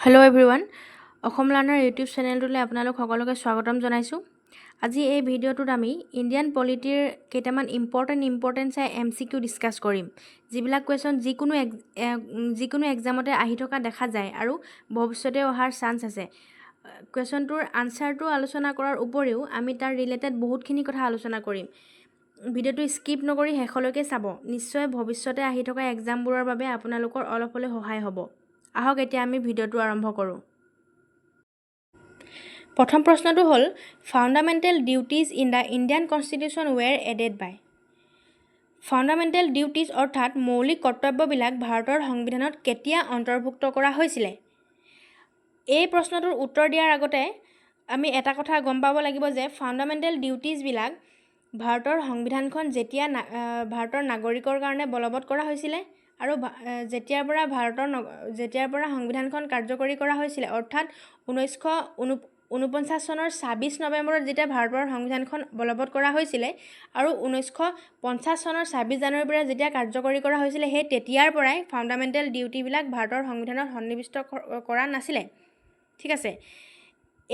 Hello' everyone, Assam learner YouTube চেনেলটোলৈ আপোনালোক সকলোকে স্বাগতম জনাইছোঁ। আজি এই ভিডিঅ'টোত আমি ইণ্ডিয়ান পলিটিৰ কেইটামান ইম্পৰ্টেণ্ট MCQ ডিছকাছ কৰিম, যিবিলাক কুৱেশ্যন যিকোনো এক্সামতে আহি থকা দেখা যায় আৰু ভৱিষ্যতে অহাৰ চান্স আছে। কুৱেশ্যনটোৰ আনচাৰটো আলোচনা কৰাৰ উপৰিও আমি তাৰ ৰিলেটেড বহুতখিনি কথা আলোচনা কৰিম। ভিডিঅ'টো স্কিপ নকৰি শেষলৈকে চাব। নিশ্চয় ভৱিষ্যতে আহি থকা এক্সামবোৰৰ বাবে আপোনালোকৰ অলপ হ'লেও সহায় হ'ব। আহক এতিয়া আমি ভিডিঅ'টো আৰম্ভ কৰোঁ। প্ৰথম প্ৰশ্নটো হ'ল, fundamental duties in the Indian constitution were added by. Fundamental duties অৰ্থাৎ মৌলিক কৰ্তব্যবিলাক ভাৰতৰ সংবিধানত কেতিয়া অন্তৰ্ভুক্ত কৰা হৈছিলে? এই প্ৰশ্নটোৰ উত্তৰ দিয়াৰ আগতে আমি এটা কথা গম পাব লাগিব যে ফাণ্ডামেণ্টেল ডিউটিজবিলাক ভাৰতৰ সংবিধানখন যেতিয়া ভাৰতৰ নাগৰিকৰ কাৰণে বলবৎ কৰা হৈছিলে আৰু যেতিয়াৰ পৰা সংবিধানখন কাৰ্যকৰী কৰা হৈছিলে, অৰ্থাৎ 1949 চনৰ 26 নৱেম্বৰত যেতিয়া ভাৰতৰ সংবিধানখন বলবৎ কৰা হৈছিলে আৰু 1950 চনৰ 26 জানুৱাৰীৰ পৰা যেতিয়া কাৰ্যকৰী কৰা হৈছিলে, সেই তেতিয়াৰ পৰাই ফাণ্ডামেণ্টেল ডিউটিবিলাক ভাৰতৰ সংবিধানত সন্নিৱিষ্ট কৰা নাছিলে। ঠিক আছে,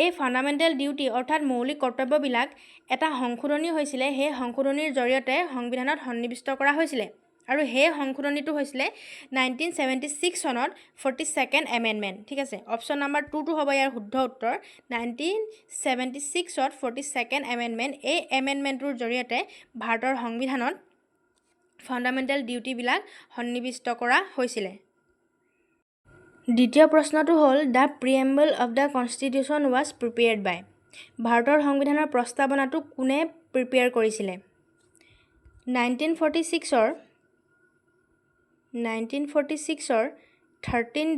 এই ফাণ্ডামেণ্টেল ডিউটি অৰ্থাৎ মৌলিক কৰ্তব্যবিলাক এটা সংশোধনী হৈছিলে। সেই সংশোধনীৰ জৰিয়তে সংবিধানত সন্নিৱিষ্ট কৰা হৈছিলে আৰু সেই সংশোধনীটো হৈছিলে 1976 চনত 42nd এমেণ্ডমেণ্ট। ঠিক আছে, অপশ্যন নাম্বাৰ 2টো হ'ব ইয়াৰ শুদ্ধ উত্তৰ। 1976ত 42nd এমেণ্ডমেণ্ট, এই এমেণ্ডমেণ্টটোৰ জৰিয়তে ভাৰতৰ সংবিধানত ফাণ্ডামেণ্টেল ডিউটিবিলাক সন্নিৱিষ্ট কৰা হৈছিলে। দ্বিতীয় প্ৰশ্নটো হ'ল, the preamble of the constitution was prepared by. ভাৰতৰ সংবিধানৰ প্ৰস্তাৱনাটো কোনে প্ৰিপেয়াৰ কৰিছিলে? 1946ৰ 13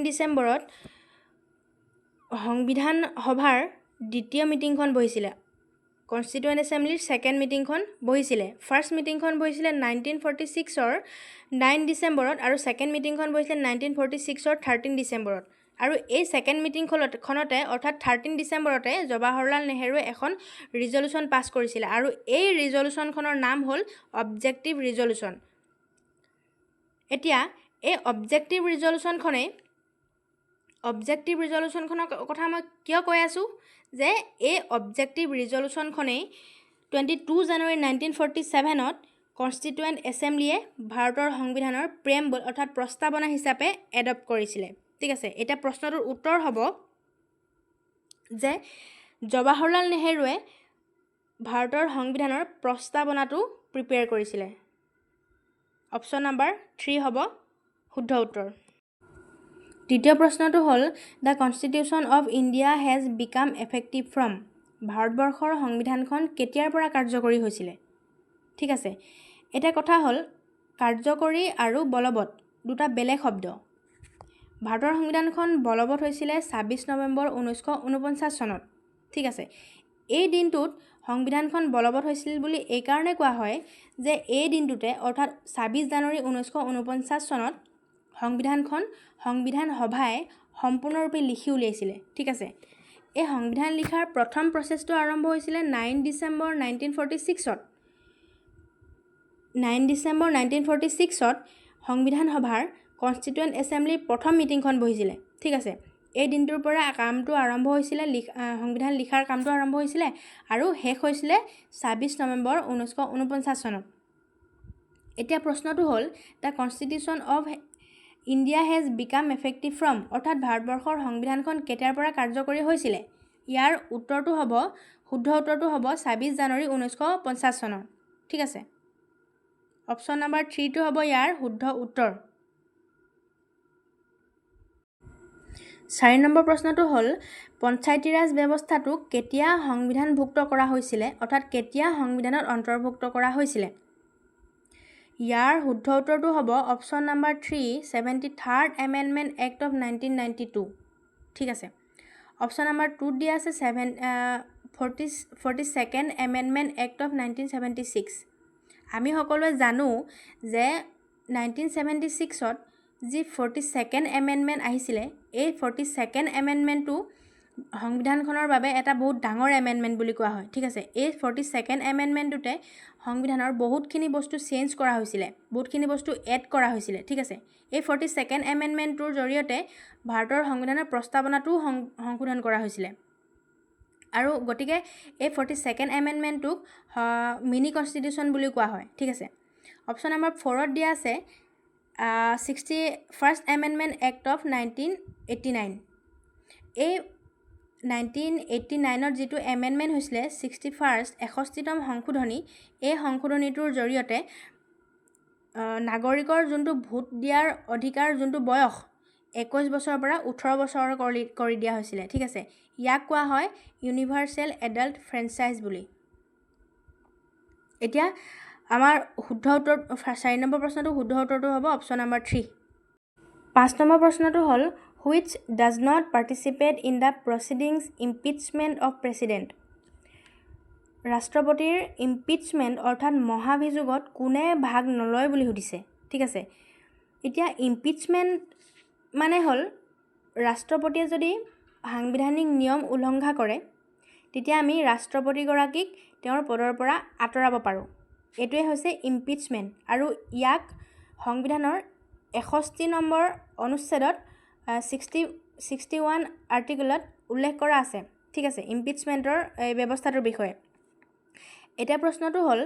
ডিচেম্বৰত সংবিধান সভাৰ দ্বিতীয় মিটিংখন বহিছিলে। কনষ্টিটুৱেণ্ট এছেম্বলিৰ ছেকেণ্ড মিটিংখন বহিছিলে। ফাৰ্ষ্ট মিটিংখন বহিছিলে 1946ৰ 9 ডিচেম্বৰত আৰু ছেকেণ্ড মিটিংখন বহিছিলে 1946ৰ 13 ডিচেম্বৰত। আৰু এই ছেকেণ্ড মিটিংখনতে অৰ্থাৎ 13 ডিচেম্বৰতে জৱাহৰলাল নেহৰুৱে এখন ৰিজলিউশ্যন পাছ কৰিছিলে আৰু এই ৰিজলিউশ্যনখনৰ নাম হ'ল অবজেক্টিভ ৰিজলিউশ্যন। এতিয়া এই অবজেক্টিভ ৰিজলিউশ্যনখনৰ কথা মই কিয় কৈ আছোঁ যে এই অবজেক্টিভ ৰিজলিউশ্যনখনেই 22 জানুৱাৰী 1947ত কনষ্টিটুৱেণ্ট এছেম্বলিয়ে ভাৰতৰ সংবিধানৰ প্ৰিএম্বল অৰ্থাৎ প্ৰস্তাৱনা হিচাপে এডপ্ট কৰিছিলে। ঠিক আছে, এতিয়া প্ৰশ্নটোৰ উত্তৰ হ'ব যে জৱাহৰলাল নেহৰুৱে ভাৰতৰ সংবিধানৰ প্ৰস্তাৱনাটো প্ৰিপেয়াৰ কৰিছিলে। অপশ্যন নাম্বাৰ 3 হ'ব শুদ্ধ উত্তৰ। তৃতীয় প্ৰশ্নটো হ'ল, the constitution of India has became effective from. ভাৰতবৰ্ষৰ সংবিধানখন কেতিয়াৰ পৰা কাৰ্যকৰী হৈছিলে? ঠিক আছে, এটা কথা হ'ল কাৰ্যকৰী আৰু বলবৎ দুটা বেলেগ শব্দ। ভাৰতৰ সংবিধানখন বলবৎ হৈছিলে 26 নৱেম্বৰ 1949 চনত। ঠিক আছে, এই দিনটোত সংবিধানখন বলবৎ হৈছিল বুলি এইকাৰণে কোৱা হয় যে এই দিনটোতে অৰ্থাৎ 26 জানুৱাৰী 1949 চনত সংবিধান সভাই সম্পূৰ্ণৰূপে লিখি উলিয়াইছিলে। ঠিক আছে, এই সংবিধান লিখাৰ প্ৰথম প্ৰচেছটো আৰম্ভ হৈছিলে 9 ডিচেম্বৰ 1946ত। 9 ডিচেম্বৰ 1946ত সংবিধান সভাৰ কনষ্টিটুৱেণ্ট এছেম্বলিৰ প্ৰথম মিটিংখন বহিছিলে। ঠিক আছে, এই দিনটোৰ পৰা কামটো আৰম্ভ হৈছিলে, সংবিধান লিখাৰ কামটো আৰম্ভ হৈছিলে আৰু শেষ হৈছিলে 26 নৱেম্বৰ 1949 চনত। এতিয়া প্ৰশ্নটো হ'ল, the constitution of India has became effective from অৰ্থাৎ ভাৰতবৰ্ষৰ সংবিধানখন কেতিয়াৰ পৰা কাৰ্যকৰী হৈছিলে? ইয়াৰ শুদ্ধ উত্তৰটো হ'ব 26 জানুৱাৰী 1950 চনত। ঠিক আছে, অপশ্যন নাম্বাৰ 3টো হ'ব ইয়াৰ শুদ্ধ উত্তৰ। 4 নম্বৰ প্ৰশ্নটো হ'ল, পঞ্চায়তী ৰাজ ব্যৱস্থাটো কেতিয়া সংবিধানভুক্ত কৰা হৈছিলে অৰ্থাৎ কেতিয়া সংবিধানত অন্তৰ্ভুক্ত কৰা হৈছিলে? ইয়াৰ শুদ্ধ উত্তৰটো হ'ব option number 3, 73rd amendment act of 1992। ঠিক আছে, অপশ্যন নাম্বাৰ 2ত দিয়া আছে 42nd এমেণ্ডমেণ্ট এক্ট অফ 1976। আমি সকলোৱে জানো যে 1976ত যি 42nd এমেণ্ডমেণ্ট আহিছিলে, এই 42nd এমেণ্ডমেণ্টটো সংবিধানখনৰ বাবে এটা বহুত ডাঙৰ এমেণ্ডমেণ্ট বুলি কোৱা হয়। ঠিক আছে, এই 42nd এমেণ্ডমেণ্টটোতে সংবিধানৰ বহুতখিনি বস্তু চেঞ্জ কৰা হৈছিলে, বহুতখিনি বস্তু এড কৰা হৈছিলে। ঠিক আছে, এই 42nd এমেণ্ডমেণ্টটোৰ জৰিয়তে ভাৰতৰ সংবিধানৰ প্ৰস্তাৱনাটোও সংশোধন কৰা হৈছিলে আৰু গতিকে এই 42nd এমেণ্ডমেণ্টটোক মিনি কনষ্টিটিউশ্যন বুলি কোৱা হয় ঠিক আছে অপশ্যন নম্বৰ 4ত দিয়া আছে 61st এমেণ্ডমেণ্ট এক্ট অফ 1989 এই 1989ত যিটো এমেণ্ডমেণ্ট হৈছিলে 61st সংশোধনী এই সংশোধনীটোৰ জৰিয়তে নাগৰিকৰ যোনটো ভোট দিয়াৰ অধিকাৰ যোনটো বয়স 21 বছৰৰ পৰা 18 বছৰৰ কৰি দিয়া হৈছিলে ঠিক আছে ইয়াক কোৱা হয় ইউনিভাৰ্চেল এডাল্ট ফ্ৰেঞ্চাইজ বুলি এতিয়া আমাৰ শুদ্ধ উত্তৰ 4 নম্বৰ প্ৰশ্নটো শুদ্ধ উত্তৰটো হ'ব অপশ্যন নম্বৰ 3 5 নম্বৰ প্ৰশ্নটো হ'ল which does not participate in the proceedings impeachment of president ৰাষ্ট্ৰপতিৰ ইম্পিচমেণ্ট অৰ্থাৎ মহাভিযোগত কোনে ভাগ নলয় বুলি সুধিছে ঠিক আছে এতিয়া ইম্পিচমেণ্ট মানে হ'ল ৰাষ্ট্ৰপতিয়ে যদি সাংবিধানিক নিয়ম উলংঘা কৰে তেতিয়া আমি ৰাষ্ট্ৰপতিগৰাকীক তেওঁৰ পদৰ পৰা আঁতৰাব পাৰোঁ এইটোৱে হৈছে ইম্পিচমেণ্ট আৰু ইয়াক সংবিধানৰ 61 নম্বৰ অনুচ্ছেদত 61 আৰ্টিকলত উল্লেখ কৰা আছে ঠিক আছে ইম্পিচমেণ্টৰ এই ব্যৱস্থাটোৰ বিষয়ে এতিয়া প্ৰশ্নটো হ'ল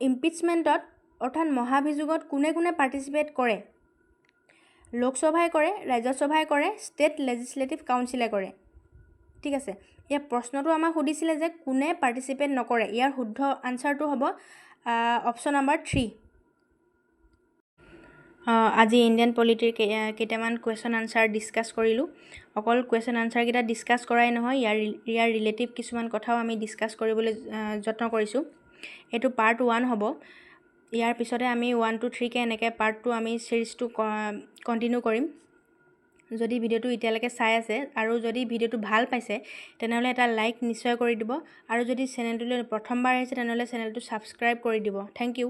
ইম্পিচমেণ্টত অৰ্থাৎ মহাভিযোগত কোনে কোনে পাৰ্টিচিপেট কৰে লোকসভাই কৰে ৰাজ্যসভাই কৰে ষ্টেট লেজিসলেটিভ কাউন্সিলে কৰে ঠিক আছে ইয়াৰ প্ৰশ্নটো আমাক সুধিছিলে যে কোনে পাৰ্টিচিপেট নকৰে ইয়াৰ শুদ্ধ আনসাৰটো হ'ব অপশ্যন নম্বৰ 3 আজি ইণ্ডিয়ান পলিটিৰ কেইটামান কুৱেশ্যন আনসাৰ ডিছকাছ কৰিলোঁ অকল কুৱেশ্যন আনসাৰকেইটা ডিছকাছ কৰাই নহয় ইয়াৰ ৰিলেটিভ কিছুমান কথাও আমি ডিছকাছ কৰিবলৈ যত্ন কৰিছোঁ এইটো পাৰ্ট 1 হ'ব ইয়াৰ পিছতে আমি 1 to 3 কে এনেকৈ পাৰ্ট 2 আমি চিৰিজটো কণ্টিনিউ কৰিম যদি ভিডিঅ'টো এতিয়ালৈকে চাই আছে আৰু যদি ভিডিঅ'টো ভাল পাইছে তেনেহ'লে এটা লাইক নিশ্চয় কৰি দিব আৰু যদি চেনেলটোলৈ প্ৰথমবাৰ আহিছে তেনেহ'লে চেনেলটো ছাবস্ক্ৰাইব কৰি দিব থেংক ইউ